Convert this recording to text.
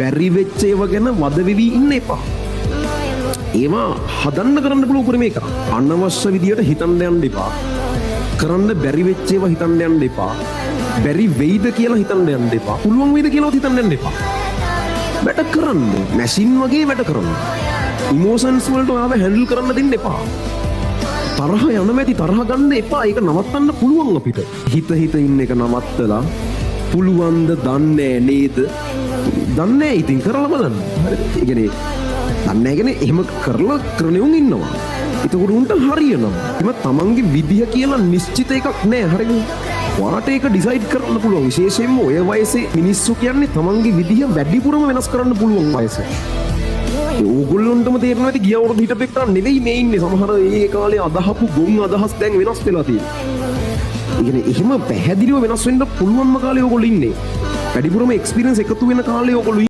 බැරි වෙච්ච ඒවා ගැන වද වෙවි ඉන්න එපා. ඒවා හදන්න කරන්න පුළුවන් උපරිම එක. අනවශ්‍ය විදියට හිතන්න යන්න එපා. කරන්න බැරි වෙච්ච ඒවා හිතන්න යන්න එපා. බැරි වෙයිද කියලා හිතන්න යන්න එපා. පුළුවන් වෙයිද කියලා හිතන්න යන්න එපා. වැඩ කරන්න. මැෂින් වගේ වැඩ කරන්න. ඉමෝෂන්ස් වලට ආව හැන්ඩල් කරන්න දෙන්න එපා. තරහ යනමැති තරහ ගන්න එපා. ඒක නවත්තන්න පුළුවන් අපිට. හිත ඉන්න එක නවත්තලා පුළුවන්ද දන්නේ නේද? දන්නේ ඉතින් කරලා බලන්න. හරිද? ඒ කියන්නේ දන්නේ කියන්නේ එහෙම කරලා කරණෙවුන් ඉන්නවා. ඒකට උන්ට හරියනවා. එම තමන්ගේ විදිහ කියලා නිශ්චිත එකක් නෑ. හරිද? ඔයාට ඒක ඩිසයිඩ් කරන්න පුළුවන්. විශේෂයෙන්ම ඔය වයසේ මිනිස්සු කියන්නේ තමන්ගේ විදිහ වැඩිපුරම වෙනස් කරන්න පුළුවන් වයස. ඕගොල්ලොන්ටම තේරෙනවා ඇති ගිය අවුරුදු හිටපෙක්ට නෙවෙයි මේ ඉන්නේ. සමහර ඒ කාලේ අදහපු ගොන් අදහස් දැන් වෙනස් වෙලා තියෙනවා. ඒ කියන්නේ එහෙම පැහැදිලිව වෙනස් වෙන්න පුළුවන්ම කාලේ ඕගොල්ලෝ ඉන්නේ. වැඩිපුරම එක්ස්පීරියන්ස් එකතු වෙන කාලේ ඕගොල්ලෝ